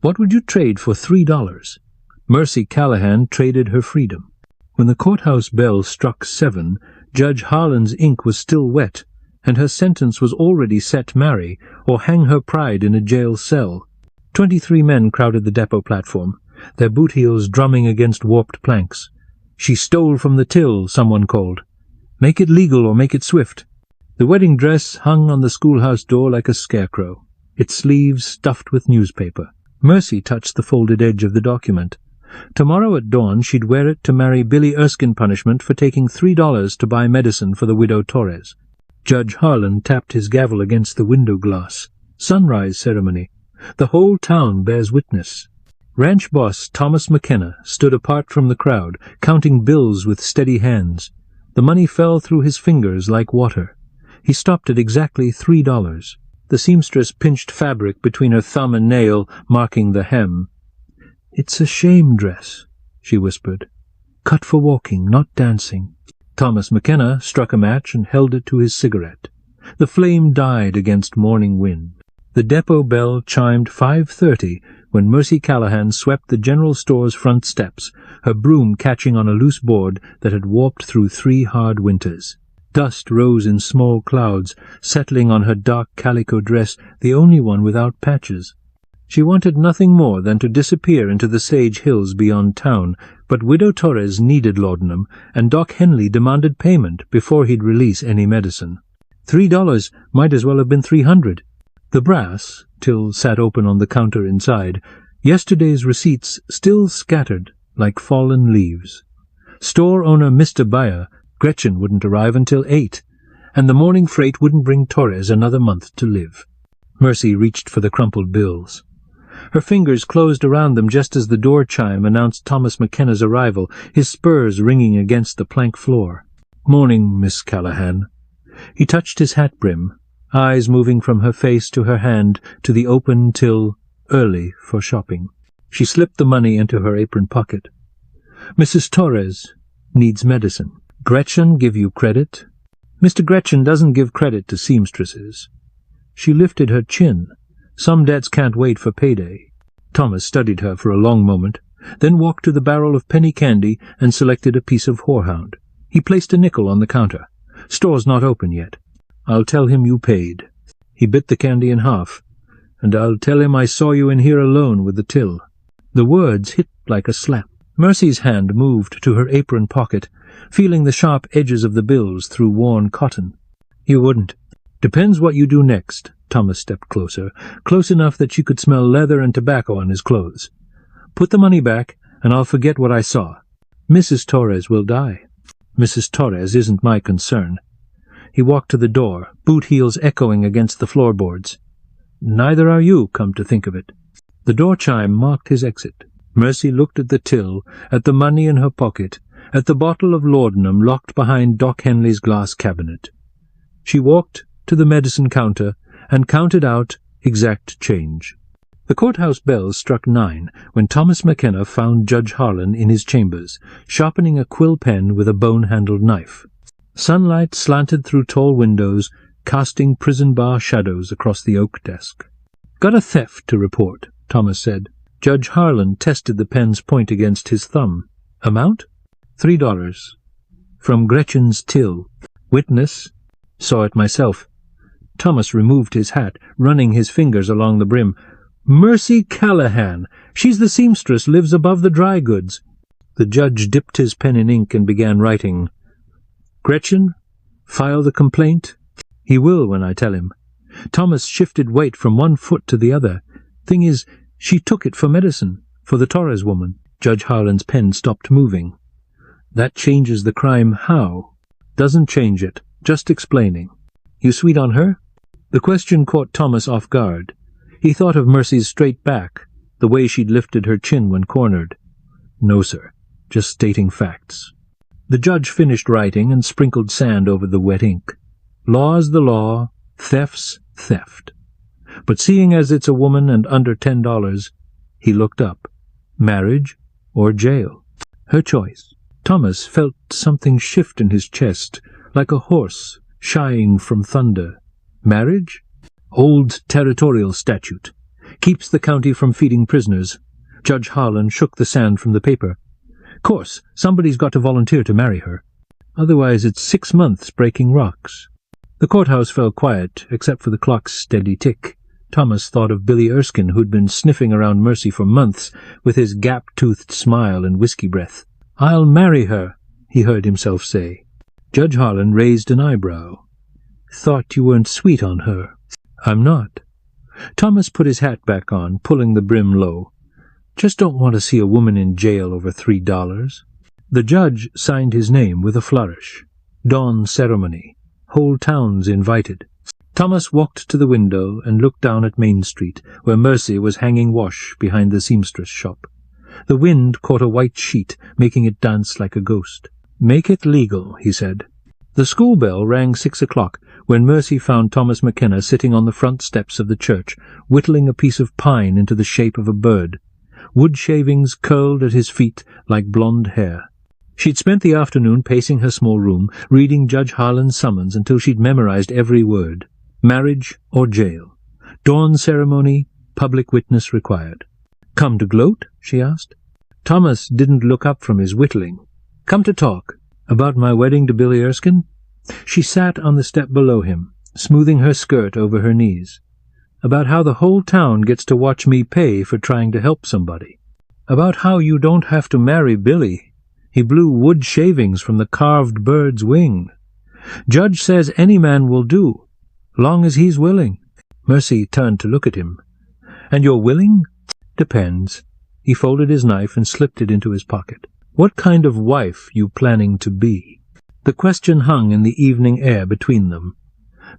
What would you trade for $3? Mercy Callahan traded her freedom. When the courthouse bell struck 7, Judge Harlan's ink was still wet, and her sentence was already set: marry, or hang her pride in a jail cell. 23 men crowded the depot platform, their boot heels drumming against warped planks. "She stole from the till," someone called. "Make it legal or make it swift." The wedding dress hung on the schoolhouse door like a scarecrow, its sleeves stuffed with newspaper. Mercy touched the folded edge of the document. Tomorrow at dawn she'd wear it to marry Billy Erskine punishment for taking $3 to buy medicine for the widow Torres. Judge Harlan tapped his gavel against the window glass. Sunrise ceremony. The whole town bears witness. Ranch boss Thomas McKenna stood apart from the crowd, counting bills with steady hands. The money fell through his fingers like water. He stopped at exactly $3. The seamstress pinched fabric between her thumb and nail, marking the hem. "It's a shame dress," she whispered. "Cut for walking, not dancing." Thomas McKenna struck a match and held it to his cigarette. The flame died against morning wind. The depot bell chimed 5:30 when Mercy Callahan swept the general store's front steps, her broom catching on a loose board that had warped through 3 hard winters. Dust rose in small clouds, settling on her dark calico dress, the only one without patches. She wanted nothing more than to disappear into the sage hills beyond town, but Widow Torres needed laudanum, and Doc Henley demanded payment before he'd release any medicine. $3 might as well have been 300. The brass, Till sat open on the counter inside, yesterday's receipts still scattered like fallen leaves. Store owner Mr. Bayer, Gretchen wouldn't arrive until 8, and the morning freight wouldn't bring Torres another month to live. Mercy reached for the crumpled bills. Her fingers closed around them just as the door chime announced Thomas McKenna's arrival, his spurs ringing against the plank floor. "Morning, Miss Callahan." He touched his hat brim, eyes moving from her face to her hand to the open till early for shopping. She slipped the money into her apron pocket. "Mrs. Torres needs medicine. Gretchen give you credit?" "Mr. Gretchen doesn't give credit to seamstresses." She lifted her chin. "Some debts can't wait for payday." Thomas studied her for a long moment, then walked to the barrel of penny candy and selected a piece of horehound. He placed a nickel on the counter. "Store's not open yet. I'll tell him you paid." He bit the candy in half. "And I'll tell him I saw you in here alone with the till." The words hit like a slap. Mercy's hand moved to her apron pocket, feeling the sharp edges of the bills through worn cotton. "You wouldn't." "Depends what you do next." Thomas stepped closer, close enough that she could smell leather and tobacco on his clothes. "Put the money back, and I'll forget what I saw. Mrs. Torres will die." "Mrs. Torres isn't my concern." He walked to the door, boot heels echoing against the floorboards. "Neither are you, come to think of it." The door chime marked his exit. Mercy looked at the till, at the money in her pocket, at the bottle of laudanum locked behind Doc Henley's glass cabinet. She walked to the medicine counter and counted out exact change. The courthouse bells struck 9 when Thomas McKenna found Judge Harlan in his chambers, sharpening a quill pen with a bone-handled knife. Sunlight slanted through tall windows, casting prison bar shadows across the oak desk. "Got a theft to report," Thomas said. Judge Harlan tested the pen's point against his thumb. "Amount?" $3. "From Gretchen's till." "Witness?" "Saw it myself." Thomas removed his hat, running his fingers along the brim. "Mercy Callahan! She's the seamstress, lives above the dry goods." The judge dipped his pen in ink and began writing. "Gretchen, file the complaint?" "He will when I tell him." Thomas shifted weight from one foot to the other. "Thing is, she took it for medicine, for the Torres woman." Judge Harlan's pen stopped moving. "That changes the crime how?" "Doesn't change it, just explaining." "You sweet on her?" The question caught Thomas off guard. He thought of Mercy's straight back, the way she'd lifted her chin when cornered. "No, sir, just stating facts." The judge finished writing and sprinkled sand over the wet ink. "Law's the law, theft's theft. But seeing as it's a woman and under $10, he looked up. Marriage or jail? Her choice." Thomas felt something shift in his chest, like a horse shying from thunder. Marriage? Old territorial statute. Keeps the county from feeding prisoners. Judge Harlan shook the sand from the paper. Course, somebody's got to volunteer to marry her. Otherwise it's 6 months breaking rocks. The courthouse fell quiet, except for the clock's steady tick. Thomas thought of Billy Erskine, who'd been sniffing around Mercy for months, with his gap-toothed smile and whiskey breath. "I'll marry her," he heard himself say. Judge Harlan raised an eyebrow. "Thought you weren't sweet on her." "I'm not." Thomas put his hat back on, pulling the brim low. "Just don't want to see a woman in jail over $3. The judge signed his name with a flourish. Dawn ceremony. Whole town's invited. Thomas walked to the window and looked down at Main Street, where Mercy was hanging wash behind the seamstress shop. The wind caught a white sheet, making it dance like a ghost. "Make it legal," he said. The school bell rang 6 o'clock, when Mercy found Thomas McKenna sitting on the front steps of the church, whittling a piece of pine into the shape of a bird. Wood shavings curled at his feet like blonde hair. She'd spent the afternoon pacing her small room, reading Judge Harlan's summons until she'd memorized every word. Marriage or jail. Dawn ceremony, public witness required. "Come to gloat?" she asked. Thomas didn't look up from his whittling. "Come to talk. About my wedding to Billy Erskine?" She sat on the step below him, smoothing her skirt over her knees. "About how the whole town gets to watch me pay for trying to help somebody. About how you don't have to marry Billy. He blew wood shavings from the carved bird's wing. Judge says any man will do, long as he's willing." Mercy turned to look at him. "And you're willing?" "Depends." He folded his knife and slipped it into his pocket. "What kind of wife you planning to be?" The question hung in the evening air between them.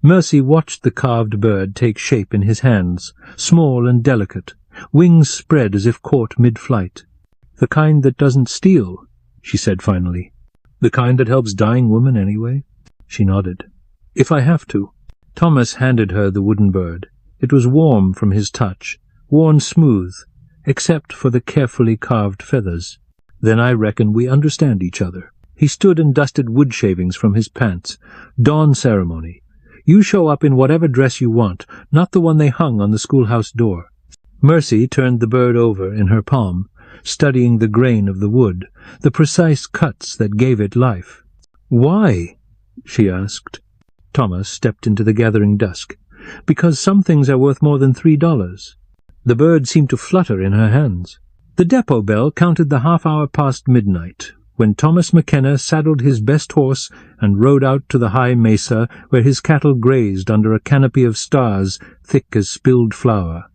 Mercy watched the carved bird take shape in his hands, small and delicate, wings spread as if caught mid-flight. "The kind that doesn't steal," she said finally. "The kind that helps dying women anyway?" She nodded. "If I have to." Thomas handed her the wooden bird. It was warm from his touch, worn smooth, except for the carefully carved feathers. "Then I reckon we understand each other." He stood and dusted wood shavings from his pants. "Dawn ceremony. You show up in whatever dress you want, not the one they hung on the schoolhouse door." Mercy turned the bird over in her palm, studying the grain of the wood, the precise cuts that gave it life. "Why?" she asked. Thomas stepped into the gathering dusk. "Because some things are worth more than $3. The bird seemed to flutter in her hands. The depot bell counted the half-hour past midnight, when Thomas McKenna saddled his best horse and rode out to the high mesa where his cattle grazed under a canopy of stars thick as spilled flour.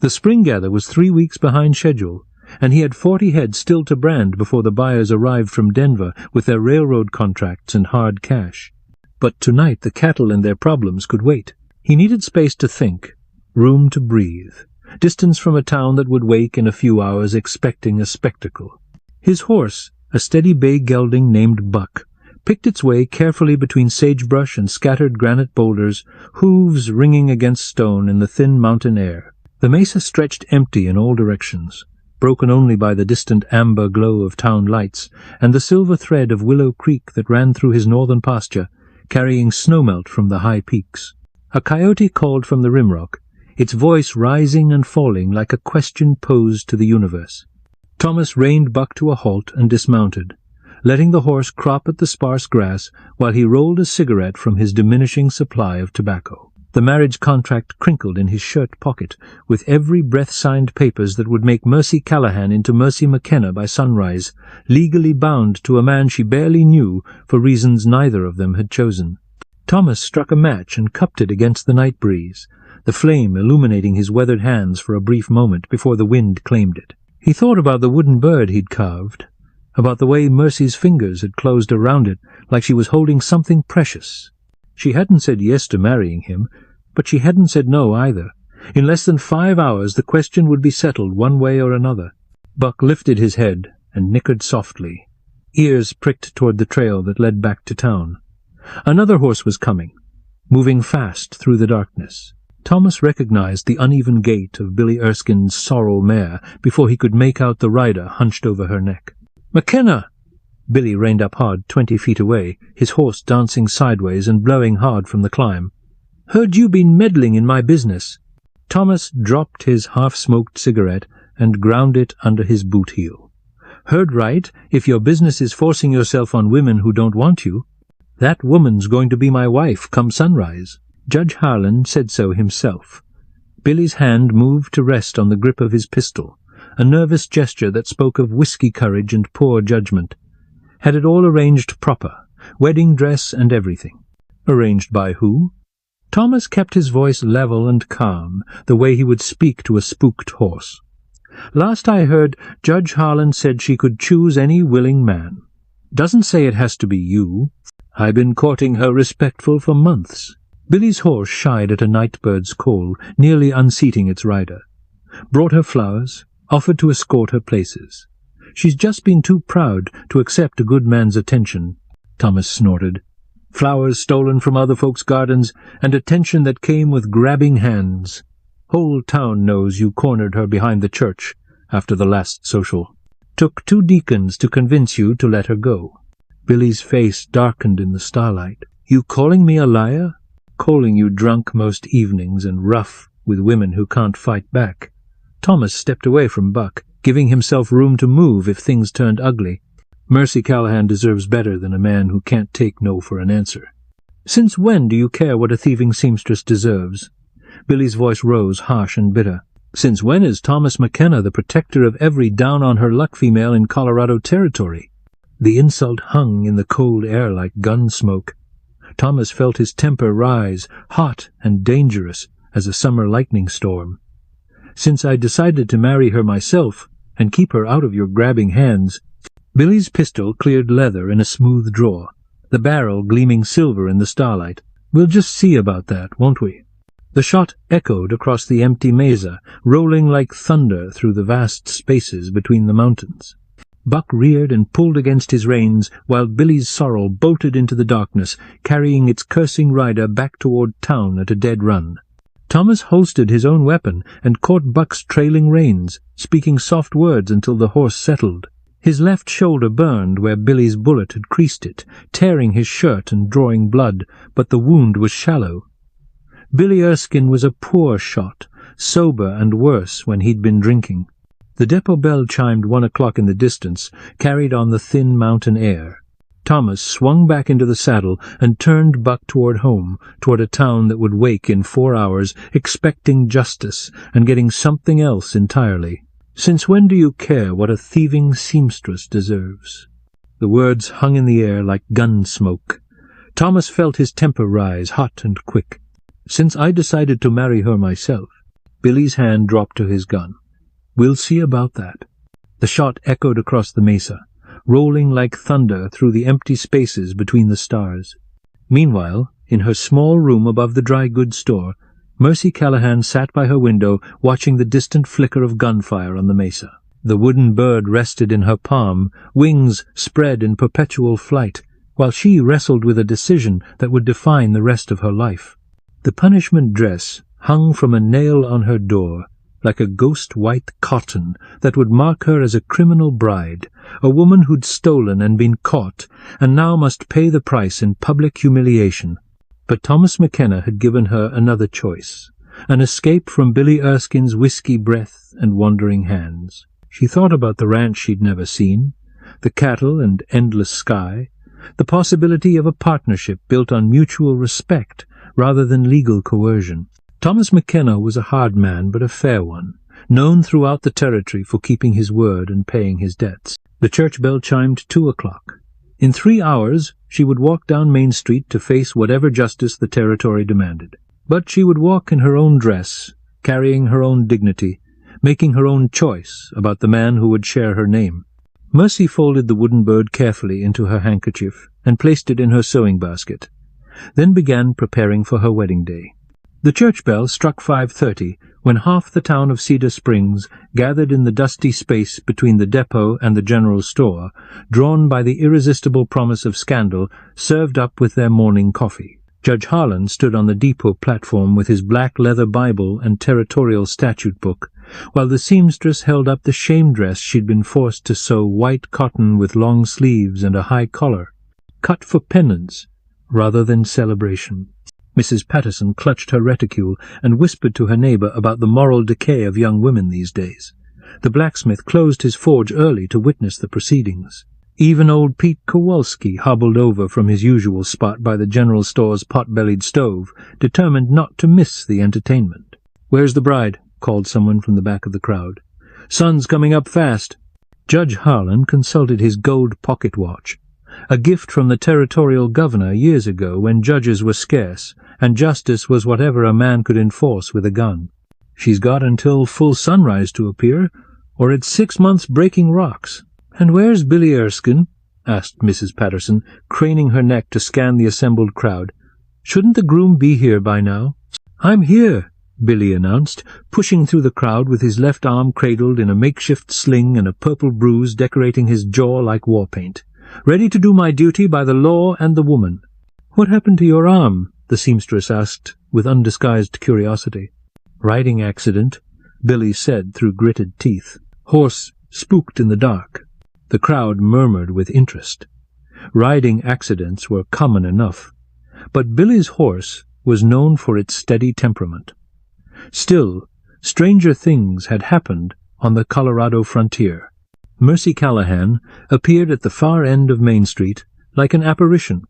The spring gather was 3 weeks behind schedule, and he had 40 head still to brand before the buyers arrived from Denver with their railroad contracts and hard cash. But tonight the cattle and their problems could wait. He needed space to think, room to breathe, distance from a town that would wake in a few hours expecting a spectacle. His horse, a steady bay gelding named Buck, picked its way carefully between sagebrush and scattered granite boulders, hooves ringing against stone in the thin mountain air. The mesa stretched empty in all directions, broken only by the distant amber glow of town lights and the silver thread of Willow Creek that ran through his northern pasture, carrying snowmelt from the high peaks. A coyote called from the rimrock, its voice rising and falling like a question posed to the universe. Thomas reined Buck to a halt and dismounted, letting the horse crop at the sparse grass while he rolled a cigarette from his diminishing supply of tobacco. The marriage contract crinkled in his shirt pocket, with every breath signed papers that would make Mercy Callahan into Mercy McKenna by sunrise, legally bound to a man she barely knew for reasons neither of them had chosen. Thomas struck a match and cupped it against the night breeze, the flame illuminating his weathered hands for a brief moment before the wind claimed it. He thought about the wooden bird he'd carved, about the way Mercy's fingers had closed around it like she was holding something precious. She hadn't said yes to marrying him, but she hadn't said no either. In less than 5 hours the question would be settled one way or another. Buck lifted his head and nickered softly, ears pricked toward the trail that led back to town. Another horse was coming, moving fast through the darkness. Thomas recognized the uneven gait of Billy Erskine's sorrel mare before he could make out the rider hunched over her neck. "McKenna!" Billy reined up hard 20 feet away, his horse dancing sideways and blowing hard from the climb. "Heard you been meddling in my business." Thomas dropped his half-smoked cigarette and ground it under his boot heel. "Heard right, if your business is forcing yourself on women who don't want you. That woman's going to be my wife come sunrise." Judge Harlan said so himself. Billy's hand moved to rest on the grip of his pistol, a nervous gesture that spoke of whiskey courage and poor judgment. Had it all arranged proper, wedding dress and everything. Arranged by who? Thomas kept his voice level and calm, the way he would speak to a spooked horse. "Last I heard, Judge Harlan said she could choose any willing man. Doesn't say it has to be you. I've been courting her respectful for months." Billy's horse shied at a nightbird's call, nearly unseating its rider. Brought her flowers, offered to escort her places. "She's just been too proud to accept a good man's attention," Thomas snorted. "Flowers stolen from other folks' gardens, and attention that came with grabbing hands. Whole town knows you cornered her behind the church after the last social. Took 2 deacons to convince you to let her go." Billy's face darkened in the starlight. "You calling me a liar?" "Calling you drunk most evenings and rough with women who can't fight back." Thomas stepped away from Buck, giving himself room to move if things turned ugly. Mercy Callahan deserves better than a man who can't take no for an answer. "Since when do you care what a thieving seamstress deserves?" Billy's voice rose, harsh and bitter. "Since when is Thomas McKenna the protector of every down-on-her-luck female in Colorado territory?" The insult hung in the cold air like gun smoke. Thomas felt his temper rise, hot and dangerous as a summer lightning storm. "Since I decided to marry her myself and keep her out of your grabbing hands." Billy's pistol cleared leather in a smooth drawer, the barrel gleaming silver in the starlight. "We'll just see about that, won't we?" The shot echoed across the empty mesa, rolling like thunder through the vast spaces between the mountains. Buck reared and pulled against his reins, while Billy's sorrel bolted into the darkness, carrying its cursing rider back toward town at a dead run. Thomas holstered his own weapon and caught Buck's trailing reins, speaking soft words until the horse settled. His left shoulder burned where Billy's bullet had creased it, tearing his shirt and drawing blood, but the wound was shallow. Billy Erskine was a poor shot, sober and worse when he'd been drinking. The depot bell chimed 1 o'clock in the distance, carried on the thin mountain air. Thomas swung back into the saddle and turned Buck toward home, toward a town that would wake in 4 hours, expecting justice and getting something else entirely. "Since when do you care what a thieving seamstress deserves?" The words hung in the air like gun smoke. Thomas felt his temper rise, hot and quick. "Since I decided to marry her myself." Billy's hand dropped to his gun. "We'll see about that." The shot echoed across the mesa, rolling like thunder through the empty spaces between the stars. Meanwhile, in her small room above the dry goods store, Mercy Callahan sat by her window watching the distant flicker of gunfire on the mesa. The wooden bird rested in her palm, wings spread in perpetual flight, while she wrestled with a decision that would define the rest of her life. The punishment dress hung from a nail on her door, like a ghost-white cotton that would mark her as a criminal bride, a woman who'd stolen and been caught, and now must pay the price in public humiliation. But Thomas McKenna had given her another choice, an escape from Billy Erskine's whiskey breath and wandering hands. She thought about the ranch she'd never seen, the cattle and endless sky, the possibility of a partnership built on mutual respect rather than legal coercion. Thomas McKenna was a hard man, but a fair one, known throughout the territory for keeping his word and paying his debts. The church bell chimed 2 o'clock. In 3 hours she would walk down Main Street to face whatever justice the territory demanded. But she would walk in her own dress, carrying her own dignity, making her own choice about the man who would share her name. Mercy folded the wooden bird carefully into her handkerchief and placed it in her sewing basket, then began preparing for her wedding day. The church bell struck 5:30 when half the town of Cedar Springs gathered in the dusty space between the depot and the general store, drawn by the irresistible promise of scandal, served up with their morning coffee. Judge Harlan stood on the depot platform with his black leather Bible and territorial statute book, while the seamstress held up the shame dress she'd been forced to sew white cotton with long sleeves and a high collar, cut for penance rather than celebration. Mrs. Patterson clutched her reticule and whispered to her neighbour about the moral decay of young women these days. The blacksmith closed his forge early to witness the proceedings. Even old Pete Kowalski hobbled over from his usual spot by the general store's pot-bellied stove, determined not to miss the entertainment. "Where's the bride?" called someone from the back of the crowd. "Sun's coming up fast." Judge Harlan consulted his gold pocket watch, a gift from the territorial governor years ago when judges were scarce, and justice was whatever a man could enforce with a gun. "She's got until full sunrise to appear, or it's 6 months breaking rocks." "And where's Billy Erskine?" asked Mrs. Patterson, craning her neck to scan the assembled crowd. "Shouldn't the groom be here by now?" "I'm here," Billy announced, pushing through the crowd with his left arm cradled in a makeshift sling and a purple bruise decorating his jaw like war paint. "Ready to do my duty by the law and the woman." "What happened to your arm?" the seamstress asked with undisguised curiosity. "Riding accident," Billy said through gritted teeth. "Horse spooked in the dark." The crowd murmured with interest. Riding accidents were common enough, but Billy's horse was known for its steady temperament. Still, stranger things had happened on the Colorado frontier. Mercy Callahan appeared at the far end of Main Street like an apparition,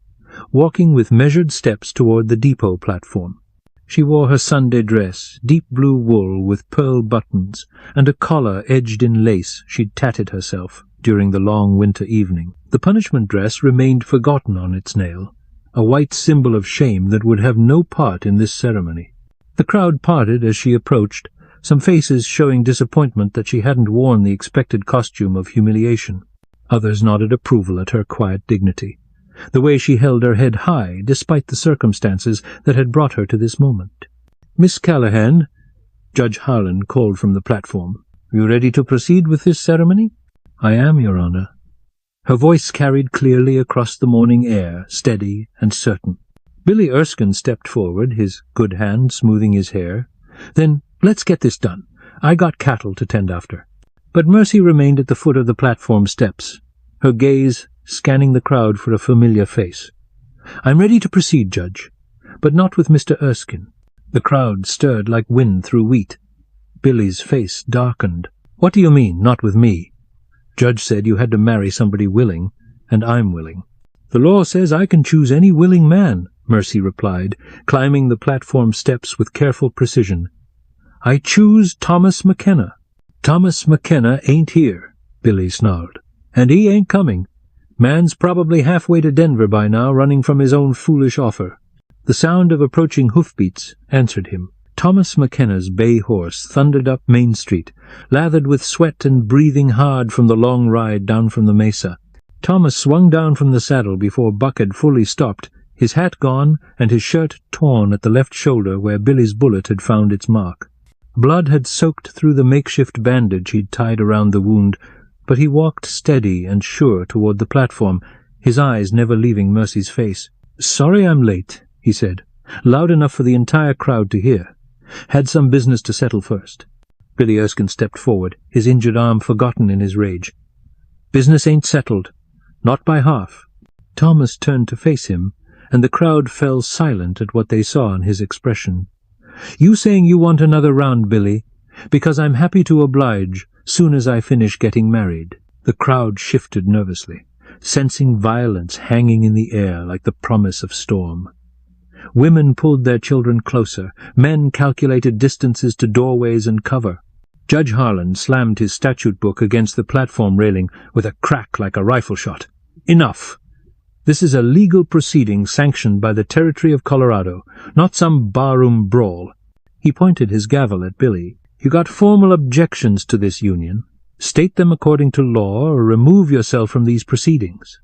walking with measured steps toward the depot platform. She wore her Sunday dress, deep blue wool with pearl buttons, and a collar edged in lace she'd tatted herself during the long winter evening. The punishment dress remained forgotten on its nail, a white symbol of shame that would have no part in this ceremony. The crowd parted as she approached, some faces showing disappointment that she hadn't worn the expected costume of humiliation. Others nodded approval at her quiet dignity, the way she held her head high despite the circumstances that had brought her to this moment. "Miss Callahan," Judge Harlan called from the platform, "you ready to proceed with this ceremony?" "I am, Your Honor." Her voice carried clearly across the morning air, steady and certain. Billy Erskine stepped forward, his good hand smoothing his hair. "Then let's get this done. I got cattle to tend after." But Mercy remained at the foot of the platform steps, her gaze scanning the crowd for a familiar face. "I'm ready to proceed, Judge, but not with Mr. Erskine." The crowd stirred like wind through wheat. Billy's face darkened. "What do you mean, not with me? Judge said you had to marry somebody willing, and I'm willing." "The law says I can choose any willing man," Mercy replied, climbing the platform steps with careful precision. "I choose Thomas McKenna." "Thomas McKenna ain't here," Billy snarled. "And he ain't coming. Man's probably halfway to Denver by now, running from his own foolish offer." The sound of approaching hoofbeats answered him. Thomas McKenna's bay horse thundered up Main Street, lathered with sweat and breathing hard from the long ride down from the mesa. Thomas swung down from the saddle before Buck had fully stopped, his hat gone and his shirt torn at the left shoulder where Billy's bullet had found its mark. Blood had soaked through the makeshift bandage he'd tied around the wound, but he walked steady and sure toward the platform, his eyes never leaving Mercy's face. "Sorry I'm late," he said, loud enough for the entire crowd to hear. "Had some business to settle first." Billy Erskine stepped forward, his injured arm forgotten in his rage. "Business ain't settled. Not by half." Thomas turned to face him, and the crowd fell silent at what they saw in his expression. "You saying you want another round, Billy? Because I'm happy to oblige, soon as I finish getting married." The crowd shifted nervously, sensing violence hanging in the air like the promise of storm. Women pulled their children closer, men calculated distances to doorways and cover. Judge Harlan slammed his statute book against the platform railing with a crack like a rifle shot. "Enough! This is a legal proceeding sanctioned by the territory of Colorado, not some barroom brawl." He pointed his gavel at Billy. "You got formal objections to this union. State them according to law or remove yourself from these proceedings."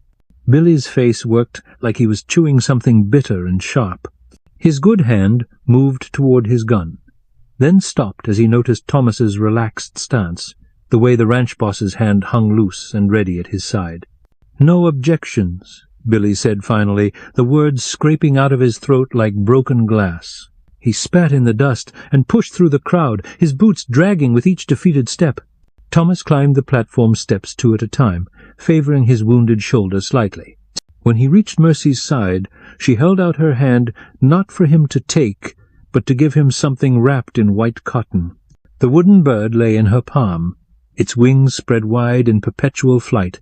Billy's face worked like he was chewing something bitter and sharp. His good hand moved toward his gun, then stopped as he noticed Thomas's relaxed stance, the way the ranch boss's hand hung loose and ready at his side. "No objections," Billy said finally, the words scraping out of his throat like broken glass. He spat in the dust and pushed through the crowd, his boots dragging with each defeated step. Thomas climbed the platform steps 2 at a time, favoring his wounded shoulder slightly. When he reached Mercy's side, she held out her hand not for him to take, but to give him something wrapped in white cotton. The wooden bird lay in her palm, its wings spread wide in perpetual flight,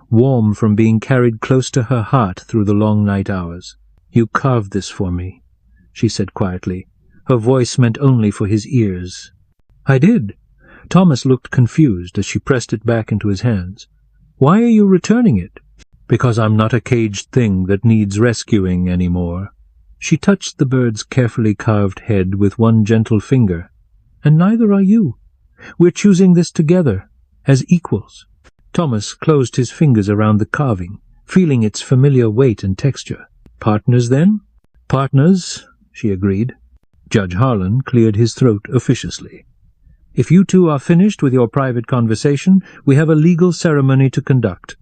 warm from being carried close to her heart through the long night hours. "You carved this for me," she said quietly, her voice meant only for his ears. "I did." Thomas looked confused as she pressed it back into his hands. "Why are you returning it?" "Because I'm not a caged thing that needs rescuing any more." She touched the bird's carefully carved head with one gentle finger. "And neither are you. We're choosing this together, as equals." Thomas closed his fingers around the carving, feeling its familiar weight and texture. "Partners, then?" "Partners," she agreed. Judge Harlan cleared his throat officiously. "If you two are finished with your private conversation, we have a legal ceremony to conduct.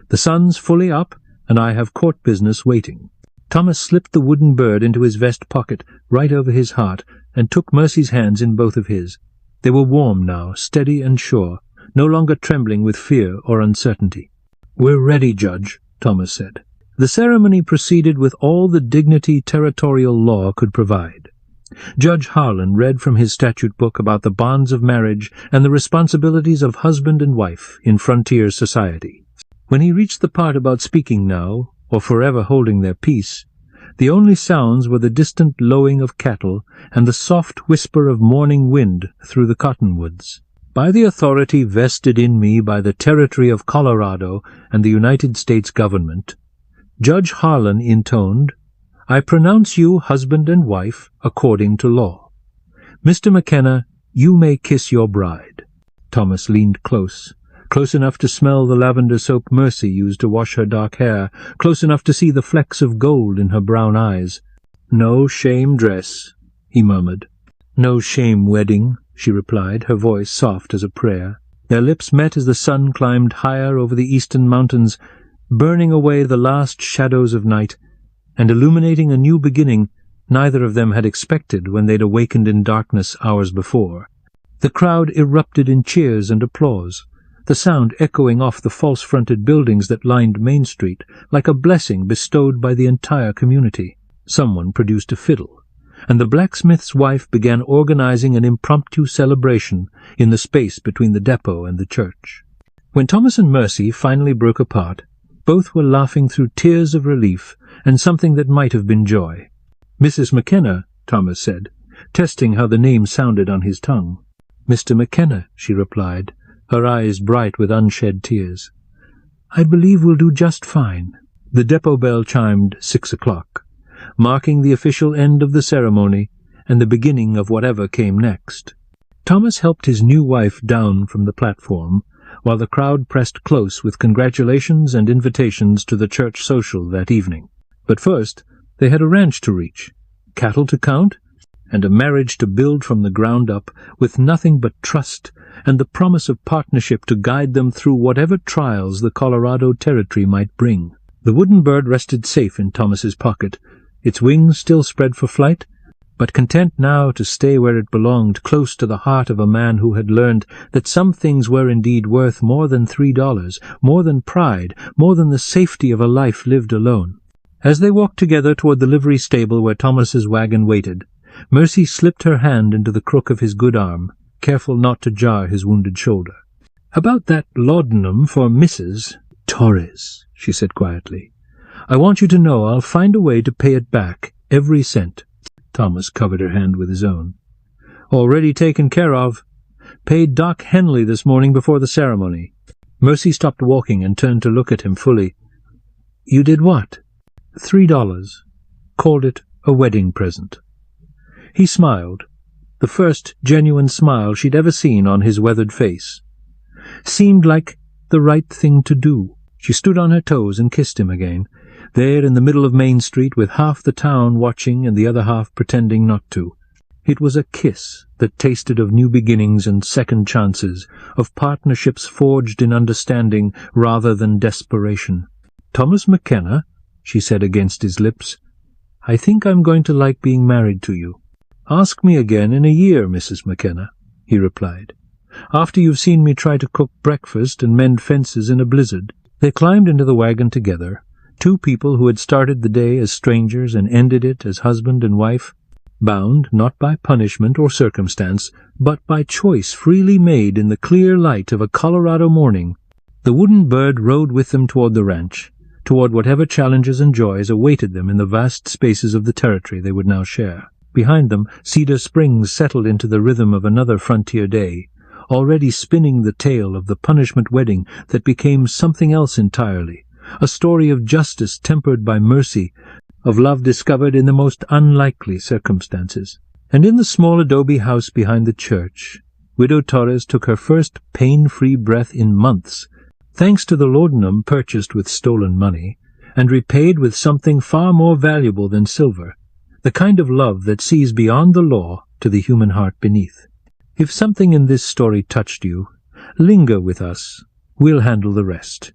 The sun's fully up, and I have court business waiting." Thomas slipped the wooden bird into his vest pocket, right over his heart, and took Mercy's hands in both of his. They were warm now, steady and sure, no longer trembling with fear or uncertainty. "We're ready, Judge," Thomas said. The ceremony proceeded with all the dignity territorial law could provide. Judge Harlan read from his statute book about the bonds of marriage and the responsibilities of husband and wife in frontier society. When he reached the part about speaking now, or forever holding their peace, the only sounds were the distant lowing of cattle and the soft whisper of morning wind through the cottonwoods. "By the authority vested in me by the territory of Colorado and the United States government," Judge Harlan intoned, "I pronounce you husband and wife according to law. Mr. McKenna, you may kiss your bride." Thomas leaned close enough to smell the lavender soap Mercy used to wash her dark hair, close enough to see the flecks of gold in her brown eyes. "No shame dress," he murmured. "No shame wedding," she replied, her voice soft as a prayer. Their lips met as the sun climbed higher over the eastern mountains, burning away the last shadows of night, and illuminating a new beginning neither of them had expected when they'd awakened in darkness hours before. The crowd erupted in cheers and applause, the sound echoing off the false-fronted buildings that lined Main Street like a blessing bestowed by the entire community. Someone produced a fiddle, and the blacksmith's wife began organizing an impromptu celebration in the space between the depot and the church. When Thomas and Mercy finally broke apart, both were laughing through tears of relief and something that might have been joy. "Mrs. McKenna," Thomas said, testing how the name sounded on his tongue. "Mr. McKenna," she replied, her eyes bright with unshed tears. "I believe we'll do just fine." The depot bell chimed 6 o'clock, marking the official end of the ceremony and the beginning of whatever came next. Thomas helped his new wife down from the platform, while the crowd pressed close with congratulations and invitations to the church social that evening. But first, they had a ranch to reach, cattle to count, and a marriage to build from the ground up, with nothing but trust and the promise of partnership to guide them through whatever trials the Colorado territory might bring. The wooden bird rested safe in Thomas's pocket, its wings still spread for flight, but content now to stay where it belonged, close to the heart of a man who had learned that some things were indeed worth more than $3, more than pride, more than the safety of a life lived alone. As they walked together toward the livery stable where Thomas's wagon waited, Mercy slipped her hand into the crook of his good arm, careful not to jar his wounded shoulder. "About that laudanum for Mrs. Torres," she said quietly. "I want you to know I'll find a way to pay it back, every cent." Thomas covered her hand with his own. "Already taken care of. Paid Doc Henley this morning before the ceremony." Mercy stopped walking and turned to look at him fully. "You did what?" $3. Called it a wedding present." He smiled, the first genuine smile she'd ever seen on his weathered face. Seemed like the right thing to do. She stood on her toes and kissed him again, there in the middle of Main Street with half the town watching and the other half pretending not to. It was a kiss that tasted of new beginnings and second chances, of partnerships forged in understanding rather than desperation. "Thomas McKenna," she said against his lips, "I think I'm going to like being married to you." "Ask me again in a year, Mrs. McKenna," he replied, "after you've seen me try to cook breakfast and mend fences in a blizzard." They climbed into the wagon together, Two people who had started the day as strangers and ended it as husband and wife, bound not by punishment or circumstance, but by choice freely made in the clear light of a Colorado morning. The wooden bird rode with them toward the ranch, toward whatever challenges and joys awaited them in the vast spaces of the territory they would now share. Behind them, Cedar Springs settled into the rhythm of another frontier day, already spinning the tale of the punishment wedding that became something else entirely, a story of justice tempered by mercy, of love discovered in the most unlikely circumstances. And in the small adobe house behind the church, Widow Torres took her first pain-free breath in months, thanks to the laudanum purchased with stolen money, and repaid with something far more valuable than silver, the kind of love that sees beyond the law to the human heart beneath. If something in this story touched you, linger with us. We'll handle the rest.